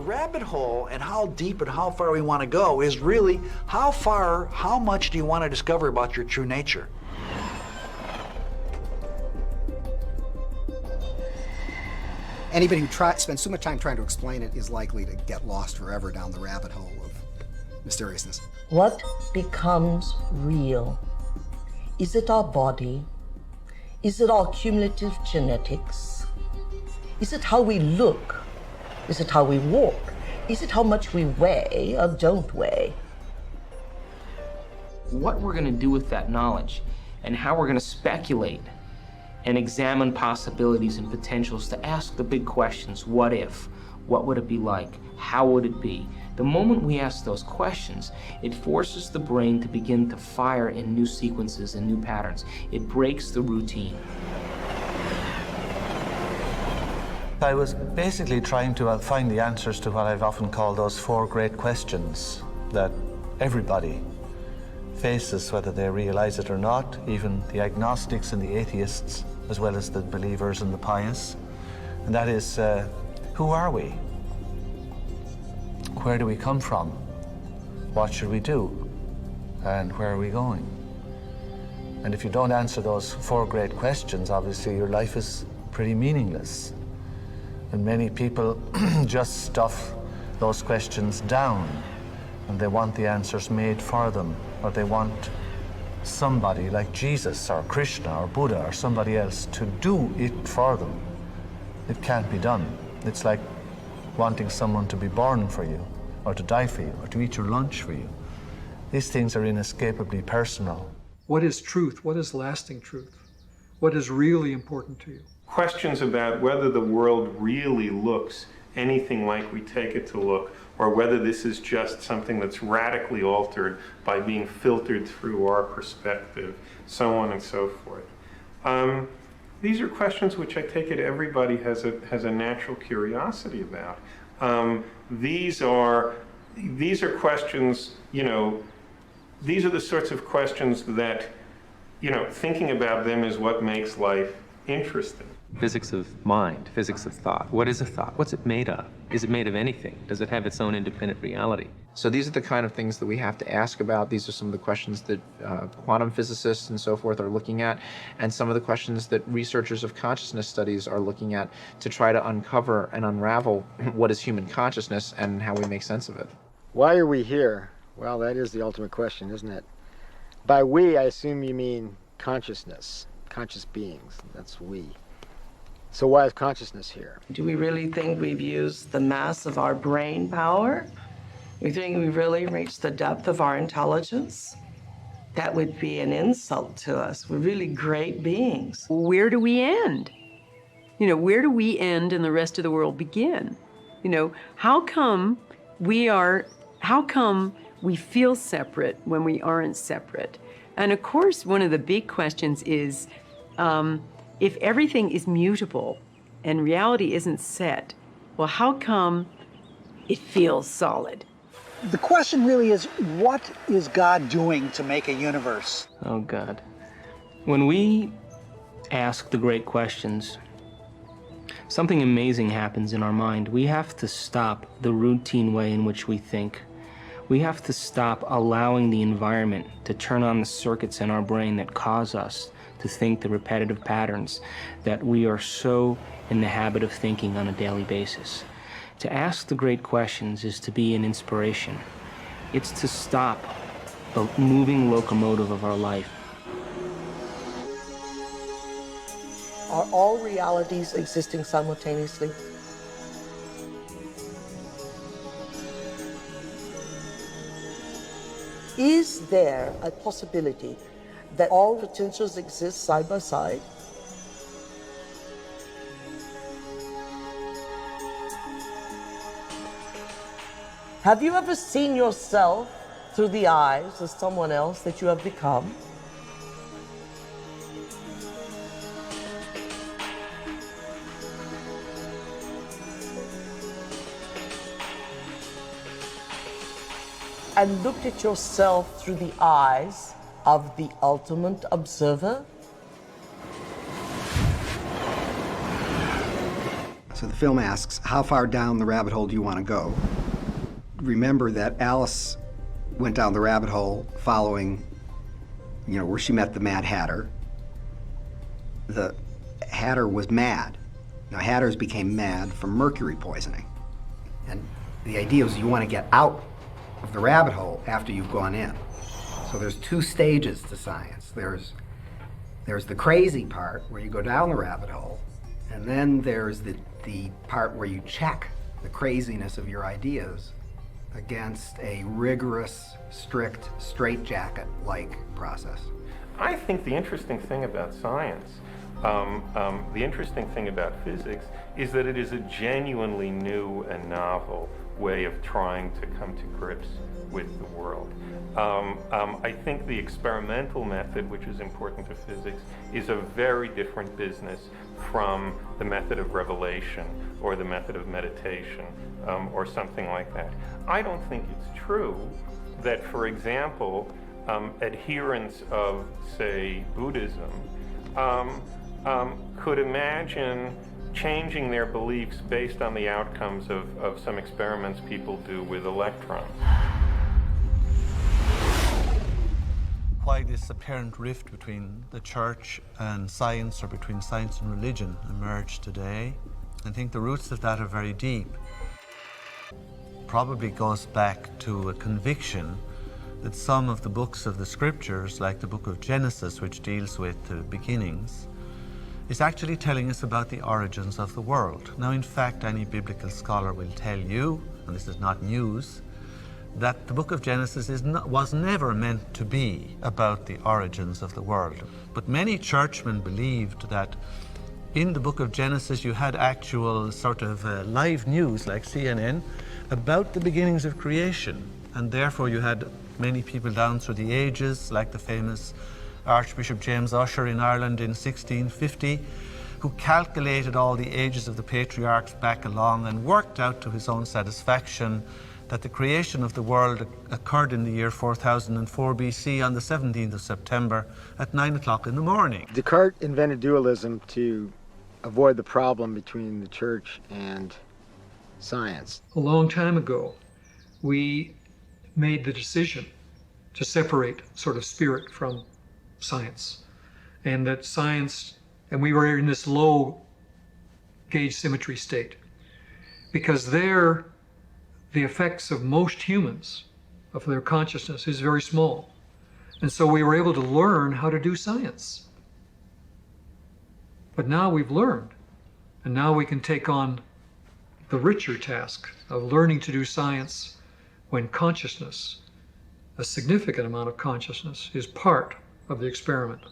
rabbit hole and how deep and how far we want to go is really how much do you want to discover about your true nature? Anybody who spends too much time trying to explain it is likely to get lost forever down the rabbit hole of mysteriousness. What becomes real? Is it our body? Is it our cumulative genetics? Is it how we look? Is it how we walk? Is it how much we weigh or don't weigh? What we're going to do with that knowledge and how we're going to speculate and examine possibilities and potentials to ask the big questions. What if? What would it be like? How would it be? The moment we ask those questions, it forces the brain to begin to fire in new sequences and new patterns. It breaks the routine. I was basically trying to find the answers to what I've often called those four great questions that everybody faces, whether they realize it or not, even the agnostics and the atheists, as well as the believers and the pious. And that is, who are we? Where do we come from? What should we do? And where are we going? And if you don't answer those four great questions, obviously your life is pretty meaningless. And many people just stuff those questions down, and they want the answers made for them, or they want somebody like Jesus or Krishna or Buddha or somebody else to do it for them. It can't be done. It's like wanting someone to be born for you, or to die for you, or to eat your lunch for you. These things are inescapably personal. What is truth? What is lasting truth? What is really important to you? Questions about whether the world really looks anything like we take it to look, or whether this is just something that's radically altered by being filtered through our perspective, so on and so forth. These are questions which I take it everybody has a natural curiosity about. These are questions, you know, these are the sorts of questions that, you know, thinking about them is what makes life interesting. Physics of mind, physics of thought. What is a thought? What's it made of? Is it made of anything? Does it have its own independent reality? So these are the kind of things that we have to ask about. These are some of the questions that quantum physicists and so forth are looking at, and some of the questions that researchers of consciousness studies are looking at to try to uncover and unravel what is human consciousness and how we make sense of it. Why are we here? Well, that is the ultimate question, isn't it? By we, I assume you mean consciousness, conscious beings. That's we. So why is consciousness here? Do we really think we've used the mass of our brain power? We think we've really reached the depth of our intelligence? That would be an insult to us. We're really great beings. Where do we end? You know, where do we end and the rest of the world begin? You know, how come we feel separate when we aren't separate? And of course, one of the big questions is, if everything is mutable and reality isn't set, well, how come it feels solid? The question really is, what is God doing to make a universe? Oh, God. When we ask the great questions, something amazing happens in our mind. We have to stop the routine way in which we think. We have to stop allowing the environment to turn on the circuits in our brain that cause us to think the repetitive patterns that we are so in the habit of thinking on a daily basis. To ask the great questions is to be an inspiration. It's to stop the moving locomotive of our life. Are all realities existing simultaneously? Is there a possibility that all potentials exist side by side? Have you ever seen yourself through the eyes of someone else that you have become? And looked at yourself through the eyes of the ultimate observer? So the film asks, how far down the rabbit hole do you want to go? Remember that Alice went down the rabbit hole following, where she met the Mad Hatter. The Hatter was mad. Hatters became mad from mercury poisoning. And the idea is you want to get out of the rabbit hole after you've gone in. So there's two stages to science. There's the crazy part where you go down the rabbit hole, and then there's the part where you check the craziness of your ideas against a rigorous, strict, straitjacket-like process. I think the interesting thing about science, the interesting thing about physics, is that it is a genuinely new and novel way of trying to come to grips with the world. I think the experimental method, which is important to physics, is a very different business from the method of revelation or the method of meditation or something like that. I don't think it's true that, for example, adherents of, say, Buddhism could imagine changing their beliefs based on the outcomes of some experiments people do with electrons. Why this apparent rift between the church and science, or between science and religion, emerged today. I think the roots of that are very deep. Probably goes back to a conviction that some of the books of the scriptures, like the book of Genesis, which deals with the beginnings, is actually telling us about the origins of the world. Now, in fact, any biblical scholar will tell you, and this is not news, that the book of Genesis was never meant to be about the origins of the world. But many churchmen believed that in the book of Genesis you had actual sort of live news, like CNN, about the beginnings of creation. And therefore you had many people down through the ages, like the famous Archbishop James Ussher in Ireland in 1650, who calculated all the ages of the patriarchs back along and worked out to his own satisfaction that the creation of the world occurred in the year 4004 BC on the 17th of September at 9 o'clock in the morning. Descartes invented dualism to avoid the problem between the church and science. A long time ago, we made the decision to separate sort of spirit from science. And that science, and we were in this low gauge symmetry state, because there, the effects of most humans, of their consciousness, is very small. And so we were able to learn how to do science. But now we've learned, and now we can take on the richer task of learning to do science when consciousness, a significant amount of consciousness, is part of the experiment.